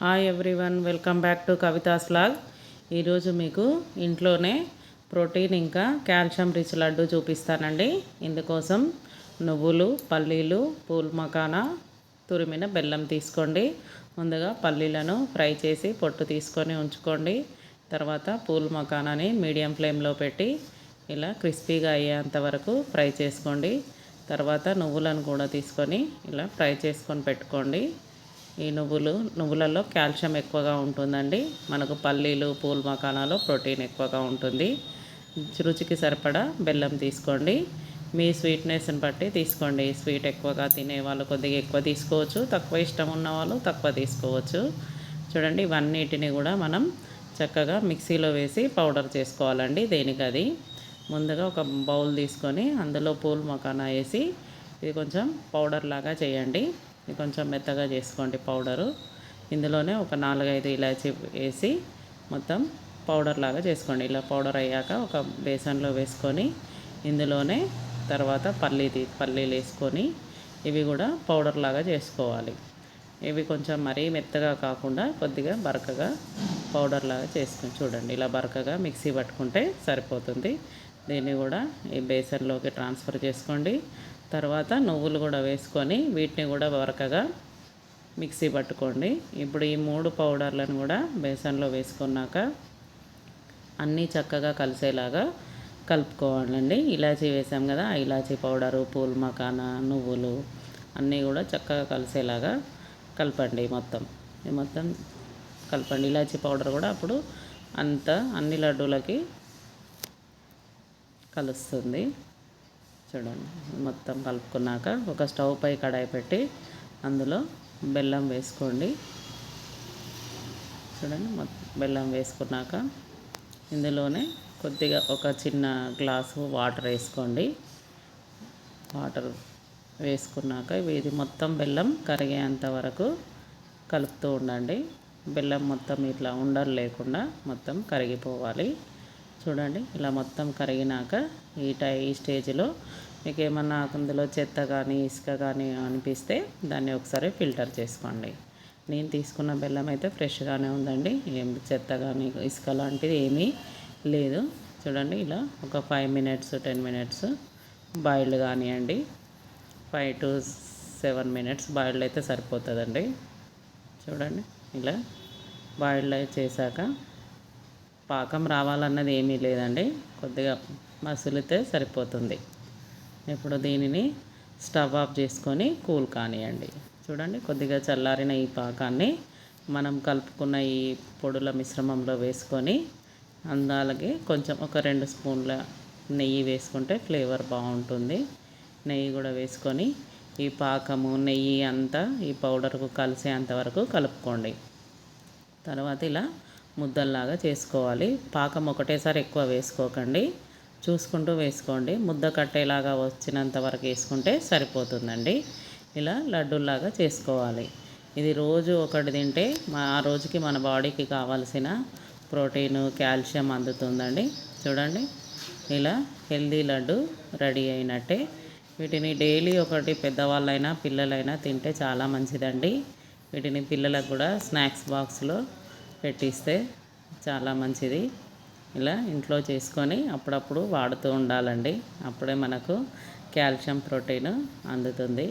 Hi everyone, welcome back to Kavitha's vlog. ఈరోజు మీకు ఇంట్లోనే ప్రోటీన్ ఇంకా కాల్షియం రిచ్ లడ్డు చూపిస్తానండి. ఇందుకోసం నువ్వులు, పల్లీలు, పూల్ మకానా, తురిమిన బెల్లం తీసుకోండి. ముందుగా పల్లీలను ఫ్రై చేసి పొట్టు తీసుకొని ఉంచుకోండి. తర్వాత పూల్ మకానాని మీడియం ఫ్లేమ్లో పెట్టి ఇలా క్రిస్పీగా అయ్యేంత వరకు ఫ్రై చేసుకోండి. తర్వాత నువ్వులను కూడా తీసుకొని ఇలా ఫ్రై చేసుకొని పెట్టుకోండి. ఈ నువ్వులలో కాల్షియం ఎక్కువగా ఉంటుందండి. మనకు పల్లీలు, పూల్ మకానాలో ప్రోటీన్ ఎక్కువగా ఉంటుంది. రుచికి సరిపడా బెల్లం తీసుకోండి. మీ స్వీట్నెస్ని బట్టి తీసుకోండి. స్వీట్ ఎక్కువగా తినే వాళ్ళు కొద్దిగా ఎక్కువ తీసుకోవచ్చు, తక్కువ ఇష్టం ఉన్న వాళ్ళు తక్కువ తీసుకోవచ్చు. చూడండి, ఇవన్నిటిని కూడా మనం చక్కగా మిక్సీలో వేసి పౌడర్ చేసుకోవాలండి. దేనికి అది ముందుగా ఒక బౌల్ తీసుకొని అందులో పూల్ మకానా వేసి ఇది కొంచెం పౌడర్ లాగా చేయండి. ఇది కొంచెం మెత్తగా చేసుకోండి పౌడరు. ఇందులోనే ఒక 4-5 ఇలాచీ వేసి మొత్తం పౌడర్ లాగా చేసుకోండి. ఇలా పౌడర్ అయ్యాక ఒక బేసన్లో వేసుకొని ఇందులోనే తర్వాత పల్లీలు వేసుకొని ఇవి కూడా పౌడర్ లాగా చేసుకోవాలి. ఇవి కొంచెం మరీ మెత్తగా కాకుండా కొద్దిగా బరకగా పౌడర్ లాగా చేసుకొని చూడండి. ఇలా బరకగా మిక్సీ పట్టుకుంటే సరిపోతుంది. దీన్ని కూడా ఈ బేసన్లోకి ట్రాన్స్ఫర్ చేసుకోండి. తర్వాత నువ్వులు కూడా వేసుకొని వీటిని కూడా బరకగా మిక్సీ పట్టుకోండి. ఇప్పుడు ఈ 3 పౌడర్లను కూడా బేసన్లో వేసుకున్నాక అన్నీ చక్కగా కలిసేలాగా కలుపుకోవాలండి. ఇలాచీ వేసాం కదా, ఆ ఇలాచీ పౌడరు, పూల్ మకానా, నువ్వులు అన్నీ కూడా చక్కగా కలిసేలాగా కలపండి. మొత్తం కలపండి. ఇలాచీ పౌడర్ కూడా అప్పుడు అన్ని లడ్డూలకి కలుస్తుంది. చూడండి, మొత్తం కలుపుకున్నాక ఒక స్టవ్ పై కడాయి పెట్టి అందులో బెల్లం వేసుకోండి. చూడండి, బెల్లం వేసుకున్నాక ఇందులోనే కొద్దిగా ఒక చిన్న గ్లాసు వాటర్ వేసుకోండి. వాటర్ వేసుకున్నాక ఇది మొత్తం బెల్లం కరిగేంత వరకు కలుపుతూ ఉండండి. బెల్లం మొత్తం ఇట్లా ఉండలు లేకుండా మొత్తం కరిగిపోవాలి. చూడండి, ఇలా మొత్తం కరిగినాక ఈ స్టేజ్లో మీకు ఏమన్నా అందులో చెత్త కానీ ఇసుక కానీ అనిపిస్తే దాన్ని ఒకసారి ఫిల్టర్ చేసుకోండి. నేను తీసుకున్న బెల్లం అయితే ఫ్రెష్గానే ఉందండి. ఏం చెత్త కానీ ఇసుక లాంటిది ఏమీ లేదు. చూడండి, ఇలా ఒక 5 మినిట్స్ 10 మినిట్స్ బాయిల్డ్ కానివ్వండి. 5 to 7 మినిట్స్ బాయిల్డ్ అయితే సరిపోతుందండి. చూడండి, ఇలా బాయిల్డ్ చేశాక పాకం రావాలన్నది ఏమీ లేదండి. కొద్దిగా మసులితే సరిపోతుంది. ఇప్పుడు దీనిని స్టవ్ ఆఫ్ చేసుకొని కూల్ కానివ్వండి. చూడండి, కొద్దిగా చల్లారిన ఈ పాకాన్ని మనం కలుపుకున్న ఈ పొడుల మిశ్రమంలో వేసుకొని అలాగే కొంచెం ఒక 2 స్పూన్ల నెయ్యి వేసుకుంటే ఫ్లేవర్ బాగుంటుంది. నెయ్యి కూడా వేసుకొని ఈ పాకము నెయ్యి అంతా ఈ పౌడర్కు కలిసేంత వరకు కలుపుకోండి. తర్వాత ఇలా ముద్దల్లాగా చేసుకోవాలి. పాకం ఒకటేసారి ఎక్కువ వేసుకోకండి, చూసుకుంటూ వేసుకోండి. ముద్ద కట్టేలాగా వచ్చినంత వరకు వేసుకుంటే సరిపోతుందండి. ఇలా లడ్డూలాగా చేసుకోవాలి. ఇది రోజు ఒకటి తింటే ఆ రోజుకి మన బాడీకి కావాల్సిన ప్రోటీను, కాల్షియం అందుతుందండి. చూడండి, ఇలా హెల్దీ లడ్డు రెడీ అయినట్టే. వీటిని డైలీ ఒకటి పెద్దవాళ్ళైనా పిల్లలైనా తింటే చాలా మంచిదండి. వీటిని పిల్లలకు కూడా స్నాక్స్ బాక్స్లో పెట్టిస్తే చాలా మంచిది. ఇలా ఇంట్లో చేసుకొని అప్పుడప్పుడు వాడుతూ ఉండాలండి. అప్పుడే మనకు కాల్షియం, ప్రోటీన్ అందుతుంది.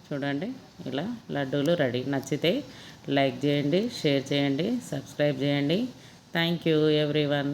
చూడండి, ఇలా లడ్డూలు రెడీ. నచ్చితే లైక్ చేయండి, షేర్ చేయండి, సబ్స్క్రైబ్ చేయండి. Thank you everyone.